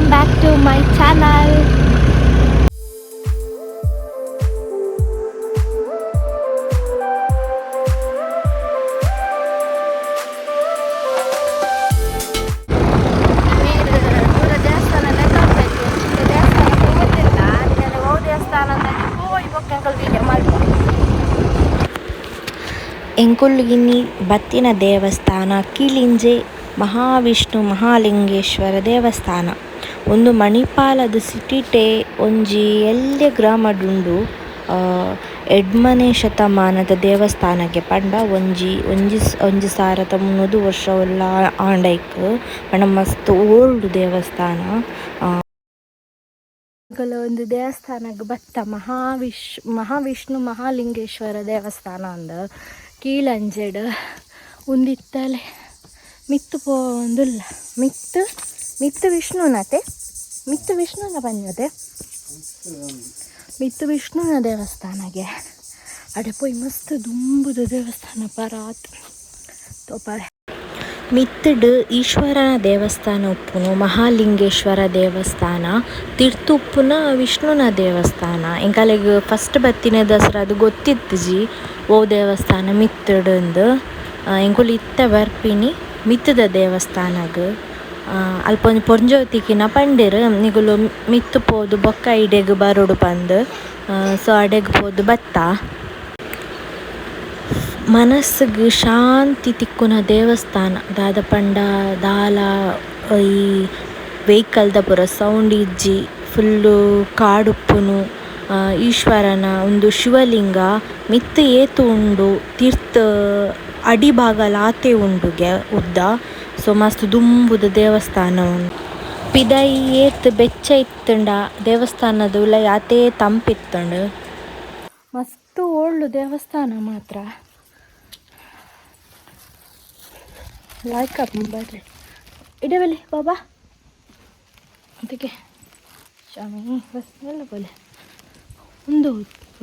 Welcome back to my channel. ಎಂಕುಲ್ಗಿನಿ ಬತ್ತಿನ ದೇವಸ್ಥಾನ ಕಿಳಿಂಜೆ ಮಹಾವಿಷ್ಣು ಮಹಾಲಿಂಗೇಶ್ವರ ದೇವಸ್ಥಾನ. ಒಂದು ಮಣಿಪಾಲದ ಸಿಟಿಟೆ ಒಂಜಿ ಎಲ್ಯ ಗ್ರಾಮಡುಂಡು ಎಡ್ಮನೆ ಶತಮಾನದ ದೇವಸ್ಥಾನಕ್ಕೆ ಪಂಡ ಒಂಜಿ ಸಾರದ 300 ವರ್ಷ ಉಲ್ಲ ಆಂಡೈಕ್ ಪಂಡ ಮಸ್ತ್ ಓಲ್ಡ್ ದೇವಸ್ಥಾನ. ಒಂದು ದೇವಸ್ಥಾನಕ್ಕೆ ಬತ್ತ ಮಹಾವಿಷ್ಣು ಮಹಾಲಿಂಗೇಶ್ವರ ದೇವಸ್ಥಾನ ಅಂದ ಕೀಳಂಜೆಡ್ ಉಂದಿತ್ತಲೆ ಮಿತ್ತು ಪೋಂದುಲ್ಲ ಮಿತ್ತು ವಿಷ್ಣುನ ಬಂಜದೆ ಮಿತ್ತು ವಿಷ್ಣುನ ದೇವಸ್ಥಾನಗೆ ಅಡೆ ಪೋಯಿ ಮಸ್ತ್ ದುಂಬುದ ದೇವಸ್ಥಾನ ಪರಾತ್ ತೋಪಾರೆ. ಮಿತ್ತಡ್ ಈಶ್ವರನ ದೇವಸ್ಥಾನ ಉಪ್ಪುನು ಮಹಾಲಿಂಗೇಶ್ವರ ದೇವಸ್ಥಾನ, ತಿರ್ತುಪ್ಪುನ ವಿಷ್ಣುನ ದೇವಸ್ಥಾನ. ಎಂಕಲೆಗ್ ಫಸ್ಟ್ ಬತ್ತಿನ ದಸರಾ ಅದು ಗೊತ್ತಿತ್ತು ಓ ದೇವಸ್ಥಾನ ಮಿತ್ತಡ್ ಅಂದು. ಎಂಕುಲು ಇತ್ತ ಬರ್ಪಿನಿ ಮಿತ್ತದ ದೇವಸ್ಥಾನಗ್ ಅಲ್ಪ ಒಂದು ಪೊಂಜೋತಿಕಿನ ಪಂಡಿರ್ ನಿಗುಲು ಮಿತ್ತು ಪೋದು ಬೊಕ್ಕ ಐಡೆಗ್ ಬರೋಡು ಪಂದ್ ಸೊ ಅಡೆಗ್ ಪೋದು ಬತ್ತ. ಮನಸ್ಸಿಗೆ ಶಾಂತಿ ತಿಕ್ಕುನ ದೇವಸ್ಥಾನ ದಾದ ಪಂಡ ದಾಲ ಈ ವೆಹಿಕಲ್ದ ಪೂರ ಸೌಂಡ್ ಇಜ್ಜಿ ಫುಲ್ಲು ಕಾಡುಪ್ಪುನು. ಈಶ್ವರನ ಒಂದು ಶಿವಲಿಂಗ ಮಿತ್ತು ಏತು ಉಂಡು ತೀರ್ಥ ಅಡಿಭಾಗಲ ಆತೆ ಉಂಡುಗೆ ಉದ್ದ. ಸೊ ಮಸ್ತ್ ದುಂಬುದ ದೇವಸ್ಥಾನ ಉಂಡು. ಪಿದೈ ಏತ್ ಬೆಚ್ಚ ಇತ್ತಂಡ ದೇವಸ್ಥಾನದ ಉಲ್ಲ ಯಾತೇ ತಂಪಿತ್ತಂಡು. ಮಸ್ತ್ ಓಲ್ಡ್ ದೇವಸ್ಥಾನ ಮಾತ್ರ ಲಾಯ್ಕ ಬರ್ರಿ ಇಡಬಲ್ಲಿ ಬಾಬಾ ಅದಕ್ಕೆ ಶಾಮಿ ಬಸ್ ಎಲ್ಲ ಬೋಲೆ ಒಂದು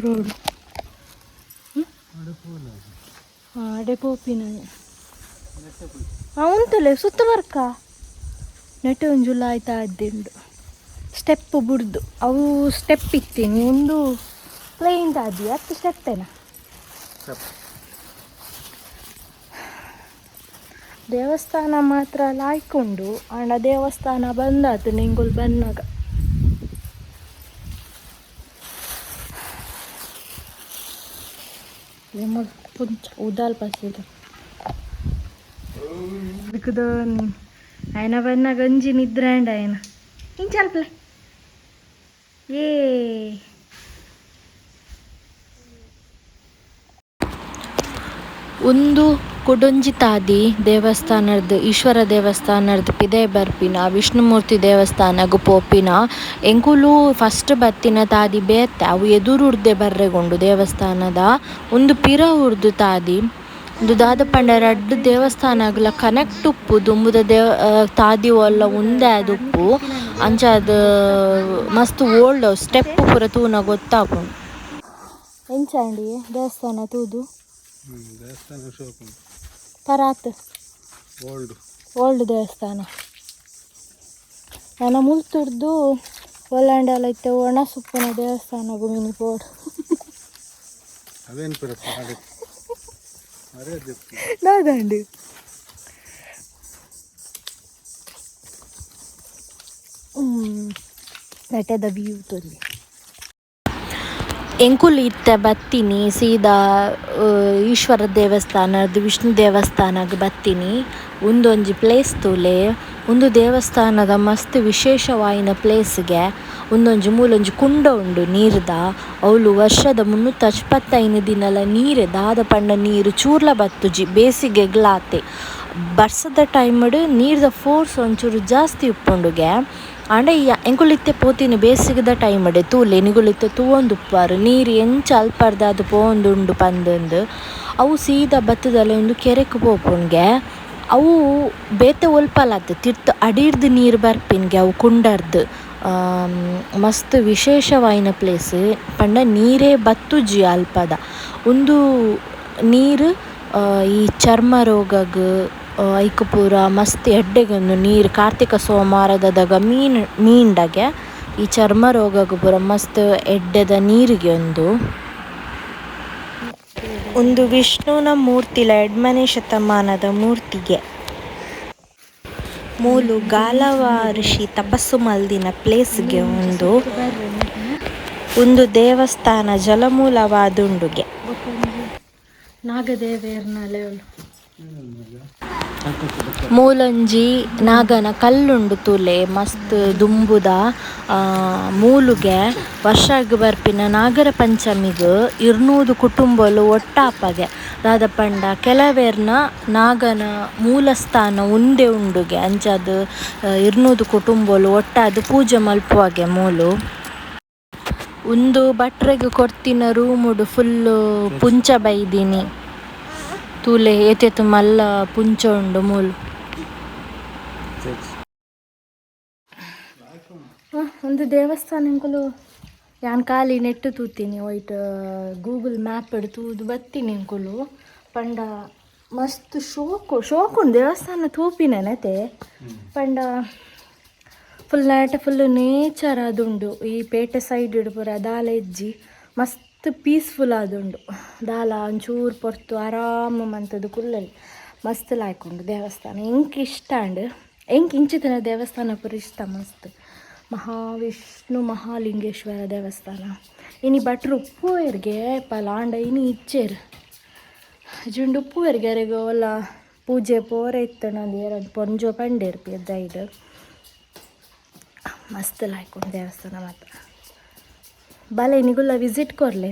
ರೋಡು ಅಡೆಪೋಪಿನ ಉಂತಲೆ ಸುತ್ತ ಬರ್ಕ ನೆಟ್ಟು ಒಂಜುಲ ಆಯ್ತಾ ಅದ್ದಿಂಡು ಸ್ಟೆಪ್ ಬುಡ್ದು ಅವು ಸ್ಟೆಪ್ ಇತ್ತೀನಿ ಒಂದು ಪ್ಲೇನ್ ತಾದಿ ಹತ್ತು ಸ್ಟೆಪ್ಪೇನ ದೇವಸ್ಥಾನ ಮಾತ್ರ ಲಾಯ್ಕೊಂಡು ಆಂಡ ದೇವಸ್ಥಾನ ಬಂದಾತು ನಿಂಗುಲ್ ಬನ್ನಾಗ. ಉದಾಲ್ ಪಸಿದು ಅದಕ್ಕದ ಆಯ್ನ ಬನ್ನ ಗಂಜಿ ನಿದ್ರಾಂಡ ಆಯ್ನ ಇಂಚಲ್ಪ್ಲೆ ಏ ಒಂದು ಕುಡೊಂಜಿ ತಾದಿ ದೇವಸ್ಥಾನದ ಈಶ್ವರ ದೇವಸ್ಥಾನದ ಪಿದೆ ಬರ್ಪಿನ ವಿಷ್ಣುಮೂರ್ತಿ ದೇವಸ್ಥಾನಗೂ ಪೋಪಿನ ಎಂಕುಲು ಫಸ್ಟ್ ಬತ್ತಿನ ತಾದಿ ಬೇತೆ ಅವು ಎದುರುಡ್ದೆ ಬರ್ರೆಗೊಂಡು ದೇವಸ್ಥಾನದ ಒಂದು ಪಿರ ಉರ್ದು ತಾದಿ ಒಂದು ದಾದ ಪಂಡ ರಡ್ಡು ದೇವಸ್ಥಾನಗಳ ಕನೆಕ್ಟ್ ಉಪ್ಪು ದುಂಬುದ ತಾದಿ ಒಲ್ಲ ಉಂದೆ ಅದು ಉಪ್ಪು ಅಂಚ ಅದು ಮಸ್ತ್ ಓಲ್ಡ್ ಸ್ಟೆಪ್ ಪೂರ ತೂನ ಗೊತ್ತಾಪು. ಎಂಚಾಂಡಿ ದೇವಸ್ಥಾನ ತೂದು ಪರಾತ್ ಓಲ್ಡ್ ದೇವಸ್ಥಾನ. ನನ್ನ ಮುಲ್ತುರ್ದು ಒಲ್ಲಾಂಡಲ ಇತ್ತೆ ಒಣ ಸುಪ್ಪನ ದೇವಸ್ಥಾನ ಗುಮಿನಿ ಪೋಡು ನಾದಂಡಿ ಬೆಟ್ಟದ ವ್ಯೂ ತೊಲ್ಲಿ. ಎಂಕುಲು ಇತ್ತೆ ಬತ್ತಿನಿ ಸೀದಾ ಈಶ್ವರ ದೇವಸ್ಥಾನದ ವಿಷ್ಣು ದೇವಸ್ಥಾನಕ್ಕೆ ಬತ್ತಿನಿ. ಒಂದೊಂಜಿ ಪ್ಲೇಸ್ ತೂಲೆ ಒಂದು ದೇವಸ್ಥಾನದ ಮಸ್ತ್ ವಿಶೇಷವಾಯಿನ ಪ್ಲೇಸ್ಗೆ ಒಂದೊಂಜಿ ಮೂಲೊಂಜಿ ಕುಂಡ ಉಂಡು ನೀರ್ದ. ಅವಳು ವರ್ಷದ 365 ದಿನಲ ನೀರು ದಾದ ಪಂಡ ನೀರು ಚೂರ್ಲ ಬತ್ತುಜಿ ಬೇಸಿಗೆಗ್ಲಾತೆ. ಬರ್ಸದ ಟೈಮಡ್ ನೀರ್ದ ಫೋರ್ಸ್ ಒಂಚೂರು ಜಾಸ್ತಿ ಉಪ್ಪುಂಡುಗೆ ಆಂಡ ಎಂಕುಲಿತ್ತೆ ಪೋತಿನ ಬೇಸಿಗೆದ ಟೈಮಡೆ ತೂಲೆ ನಿಗುಲಿತ್ತೆ ತೂವೊಂದು ಉಪ್ಪಾರು ನೀರು ಎಂಚ ಅಲ್ಪರ್ದ ಅದು ಪೋಂದುಂಡು ಪಂದಂದು ಅವು ಸೀದಾ ಬತ್ತದಲ್ಲ ಒಂದು ಕೆರೆಗೆ ಪೋಪುನ್ಗೆ ಅವು ಬೇತೆ ಒಲ್ಪಲತ್ತು ತಿರ್ತು ಅಡಿರ್ದು ನೀರು ಬರ್ಪಿನ್ಗೆ ಅವು ಕುಂಡರ್ದು ಮಸ್ತ್ ವಿಶೇಷವಾಯಿನ ಪ್ಲೇಸ್ ಪಂಡ ನೀರೇ ಬತ್ತುಜಿ ಅಲ್ಪದ ಒಂದು ನೀರು ಈ ಚರ್ಮ ರೋಗಗ್ ಐಕ್ ಪೂರ ಮಸ್ತ್ ಎಡ್ಡೆಗೊಂದು ನೀರು ಕಾರ್ತಿಕ ಸೋಮವಾರದದಾಗ ಮೀಂಡಗೆ ಈ ಚರ್ಮ ರೋಗಕ್ಕೆ ಪೂರ ಮಸ್ತ್ ಎಡ್ಡೆದ ನೀರಿಗೆ ಒಂದು ವಿಷ್ಣುನ ಮೂರ್ತಿಲ 2ನೇ ಶತಮಾನದ ಮೂರ್ತಿಗೆ ಮೂಲು ಗಾಲವ ಋಷಿ ತಪಸ್ಸು ಮಲ್ದಿನ ಪ್ಲೇಸ್ಗೆ ಒಂದು ದೇವಸ್ಥಾನ ಜಲಮೂಲವಾದುಂಡುಗೆ ನಾಗದೇವೇರ್ನಲೆ ಮೂಲೊಂಜಿ ನಾಗನ ಕಲ್ಲುಂಡು ತೂಲೆ ಮಸ್ತ್ ದುಂಬುದ ಮೂಲುಗೆ ವರ್ಷಗ್ ಬರ್ಪಿನ ನಾಗರ ಪಂಚಮಿಗ್ 200 ಕುಟುಂಬಲು ಒಟ್ಟಾಪಗೆ ದಾದ ಪಂಡ ಕೆಲವೇರ್ನ ನಾಗನ ಮೂಲಸ್ಥಾನ ಉಂಡೆ ಉಂಡುಗೆ ಅಂಚದ್ 200 ಕುಟುಂಬಲು ಒಟ್ಟಾದ್ ಪೂಜೆ ಮಲ್ಪುವಾಗೆ ಮೂಲು ಒಂದು ಭಟ್ರೆಗ್ ಕೊರ್ತಿನ ರೂಮುಡು ಫುಲ್ಲು ಪುಂಚ ಬೈದಿನಿ ತೂಲೆ ಏತೆತ್ತು ಮಲ್ಲ ಪುಂಚ ಉಂಡು ಮೂಲು ಒಂದು ದೇವಸ್ಥಾನ ಇಂಕುಲು ಯಾನ್ ಖಾಲಿ ನೆಟ್ಟು ತೂತೀನಿ ಒಯ್ಟ್ ಗೂಗಲ್ ಮ್ಯಾಪ್ ಎಡ್ ತೂದು ಬತ್ತೀನಿ ಇಂಕುಲು ಪಂಡ ಮಸ್ತ್ ಶೋಕುಂಡು ದೇವಸ್ಥಾನ ತೂಪಿನತೆ ಪಂಡ ಫುಲ್ ಫುಲ್ ನೇಚರ್ ಆದುಂಡು ಈ ಪೇಟೆ ಸೈಡ್ ಪೂರ ದಾಲ ಎಜ್ಜಿ ಮಸ್ತ್ ಪೀಸ್ಫುಲ್ ಆದುಂಡು ದಾಲ ಒಂಚೂರು ಪೊರ್ತು ಆರಾಮ ಮಂತದ್ದು ಕುಲ್ಲಲ್ಲಿ ಮಸ್ತ್ ಲಾಯ್ಕೊಂಡು ದೇವಸ್ಥಾನ ಎಂಕ್ ಇಷ್ಟ ಅಂಡ್ ಎಂಕ್ ಇಂಚಿತ್ತಿನ ದೇವಸ್ಥಾನ ಪೂರ ಇಷ್ಟ ಮಸ್ತ್ ಮಹಾವಿಷ್ಣು ಮಹಾಲಿಂಗೇಶ್ವರ ದೇವಸ್ಥಾನ ಇನಿ ಭಟ್ರು ಉಪ್ಪುವೆರ್ಗೆ ಪಲಾಂಡ ಇನಿ ಇಚ್ಚೇರು ಜುಂಡು ಉಪ್ಪುವೆರ್ಗೆರೆಗೆ ಒಲ್ಲ ಪೂಜೆ ಪೋರ ಇತ್ತನಂದು ಎರಡು ಪೊಂಜೋ ಪಂಡೇರು ಪೆದ್ದೈಡ್ ಮಸ್ತ್ ಲಾಯ್ಕೊಂಡು ದೇವಸ್ಥಾನ ಮಾತ್ರ ಬಲೆ ನಿಗುಲ್ಲ ವಿಸಿಟ್ ಕೊರ್ಲೆ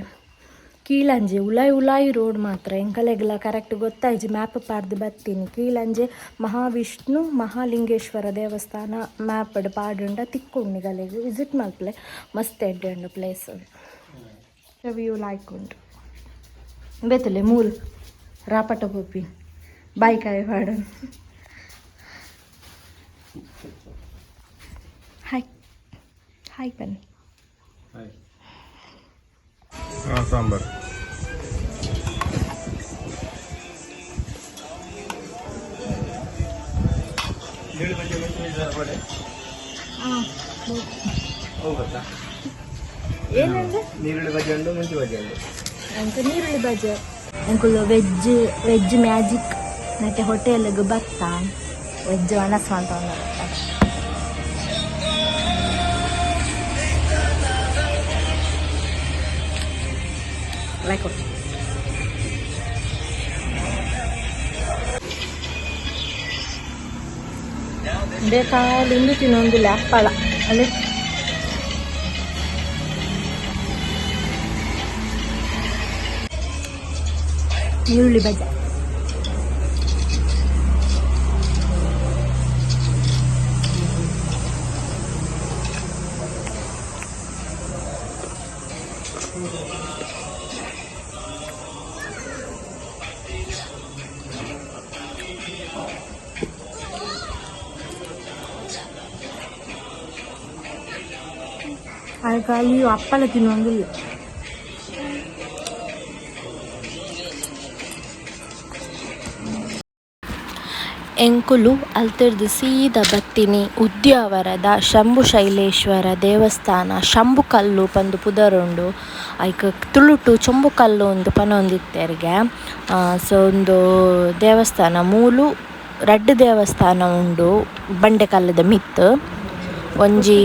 ಕೀಳಂಜೆ ಉಲಾಯಿ ರೋಡ್ ಮಾತ್ರ ಎಂಕಲೆಗ್ಲ ಕರೆಕ್ಟ್ ಗೊತ್ತಾಯ್ಜಿ ಮ್ಯಾಪ್ ಪಾಡ್ದು ಬರ್ತೀನಿ ಕೀಳಂಜೆ ಮಹಾವಿಷ್ಣು ಮಹಾಲಿಂಗೇಶ್ವರ ದೇವಸ್ಥಾನ ಮ್ಯಾಪ್ ಪಾಡುಂಡ ತಿಕ್ಕೊಂಡಿಗಲೆಗ್ ವಿಸಿಟ್ ಮಲ್ಪಲೆ ಮಸ್ತ್ ಎಡ್ಡೆ ಪ್ಲೇಸ್ ವ್ಯೂ ಲಾಯ್ಕೊಂಡು ಬೇತಲೆ ಮೂಲ್ ರಾಪಟ ಪೋಪಿ ಬಾಯ್ಕಾಯಿ ಪಾಡು ಹಾಯ್ ಬನ್ನಿ ಸಾಂಬಾರ್ ಏನಂದ್ರೆ ನೀರುಳ್ಳಿ ಬಜ್ಜಿ ಉಂಡು ಮುಂಚೆ ಬಜ್ಜಿ ಉಂಡು ಅಂಕ ನೀರುಳ್ಳಿ ಬಜ್ಜಿ ಅಂಕುಲು ವೆಜ್ ಮ್ಯಾಜಿಕ್ ಮತ್ತೆ ಹೋಟೆಲ್ಗೆ ಭತ್ತ ವೆಜ್ ಅನಸ್ ಅಂತ ಲೈಕ್ ಬೇಕಾಲಿಂದು ತಿನ್ನೊಂದಿಲ್ಲ ಹಪ್ಪಳ ಅಲ್ಲಿ ಈರುಳ್ಳಿ ಬಜ್ಜಿ ಅದಕ್ಕಾಗಿ ಹಪ್ಪಳ ತಿನ್ನೋಂಗಿಲ್ಲ ಎಂಕುಲು ಅಲ್ತಿರ್ದು ಸೀದಾ ಬತ್ತಿನಿ ಉದ್ಯಾವರದ ಶಂಭು ಶೈಲೇಶ್ವರ ದೇವಸ್ಥಾನ ಶಂಭು ಕಲ್ಲು ಪಂದು ಪುದರುಂಡು ಐಕ್ ತುಳುಟು ಚೊಂಬು ಕಲ್ಲು ಒಂದು ಪನೊಂದಿತ್ತೆರ್ಗೆ ಸೊ ಒಂದು ದೇವಸ್ಥಾನ ಮೂಲು ರಡ್ಡು ದೇವಸ್ಥಾನ ಉಂಡು ಬಂಡೆ ಕಲ್ಲದ ಮಿತ್ತು ಒಂಜಿ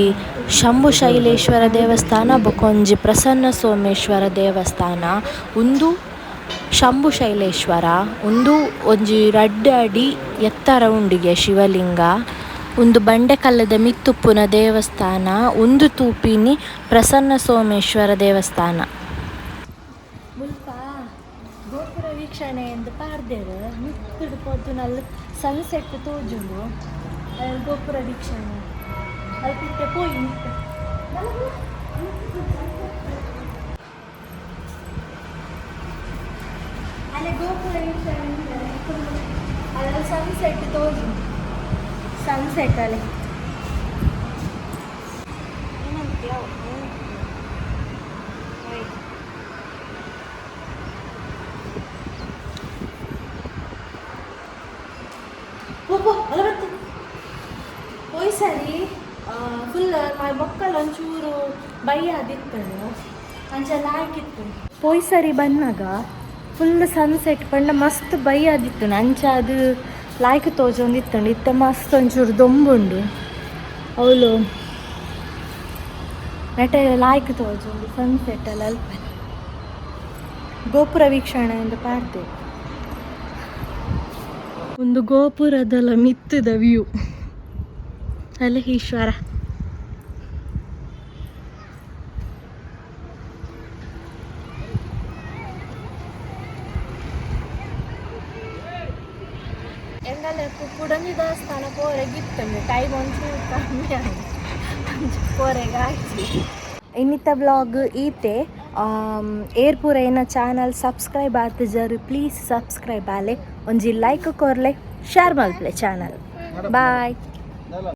ಶಂಭು ಶೈಲೇಶ್ವರ ದೇವಸ್ಥಾನ ಬೊಕೊಂಜಿ ಪ್ರಸನ್ನ ಸೋಮೇಶ್ವರ ದೇವಸ್ಥಾನ ಒಂದು ಶಂಭು ಶೈಲೇಶ್ವರ ಒಂಜಿ ರಡ್ಡು ಅಡಿ ಎತ್ತರ ಉಂಡಿಗೆ ಶಿವಲಿಂಗ ಒಂದು ಬಂಡೆಕಲ್ಲದ ಮಿತ್ತುಪ್ಪುನ ದೇವಸ್ಥಾನ ಒಂದು ತೂಪಿನಿ ಪ್ರಸನ್ನ ಸೋಮೇಶ್ವರ ದೇವಸ್ಥಾನ ಮುಲ್ಪ ಗೋಪುರ ವೀಕ್ಷಣೆ ಎಂದು ಪಾರ್ದೇರು ಮಿತ್ತುಡು ಪೊದ್ದುನಲ್ಲಿ ಸನ್ಸೆಟ್ ತೋಜುಂಡು ಗೋಪುರ ವೀಕ್ಷಣೆ ಅಲ್ಲಿ ಪಿಟ್ಟೆ ಪೋಯಿ ಅಲ್ಲೇ ಗೋಪುರ ವೀಕ್ಷಣೆ ಅಲ್ಲಿ ಸನ್ಸೆಟ್ ತೋಜು ಸನ್ಸೆಟ್ ಅಲ್ಲಿ ಪೊಯ್ ಸರಿ ಫುಲ್ ಮೈ ಬೊಕ್ಕಲ್ ಒಂಚೂರು ಬೈ ಆದಿತ್ತನು ಅಂಚ ಲಾಯ್ಕಿತ್ತು. ಪೊಯ್ ಸರಿ ಬಂದಾಗ ಫುಲ್ ಸನ್ಸೆಟ್ ಪಂಡ ಮಸ್ತ್ ಬೈ ಆದಿತ್ತು ಅಂಚ ಅದು ಲಾಯ್ಕ್ ತೋಜೊಂದಿತ್ತಂಡು. ಇತ್ತ ಮಸ್ತ್ ಒಂಚೂರು ದೊಂಬುಂಡು ಅವಳು ನೆಟೆ ಲಾಯ್ಕ್ ತೋಜೊಂದು ಸನ್ಸೆಟ್ ಅಲ್ಲಿ ಅಲ್ಪ ಗೋಪುರ ವೀಕ್ಷಣೆ ಎಂದು ಪಾಡ್ದೆ. ಒಂದು ಗೋಪುರದಲ್ಲ ಮಿತ್ತದ ವ್ಯೂ ಅಲ್ಲ ಈಶ್ವರ. ಎಂಗಲ್ಲ ಕುಡಂಜಿ ದೇವಸ್ಥಾನ ಪೋರೆಗಿತ್ತಂಡು ಟೈಮ್ ಒಂಚೂರು ಕಮ್ಮಿ ಆಗಿ ಪೋರೆಗೆ ಹಾಕಿ. ಇನ್ನಿತ್ತ ಬ್ಲಾಗ್ ಈತೆ ಏರ್ಪುರ ಏನ ಚಾನಲ್ ಸಬ್ಸ್ಕ್ರೈಬ್ ಆತಜರ್ ಪ್ಲೀಸ್ ಸಬ್ಸ್ಕ್ರೈಬ್ ಆಲೆ ಒಂಜಿ ಲೈಕ್ ಕೊರ್ಲೆ ಶೇರ್ ಮಲ್ಪ್ಲೆ ಚಾನಲ್. ಬಾಯ್.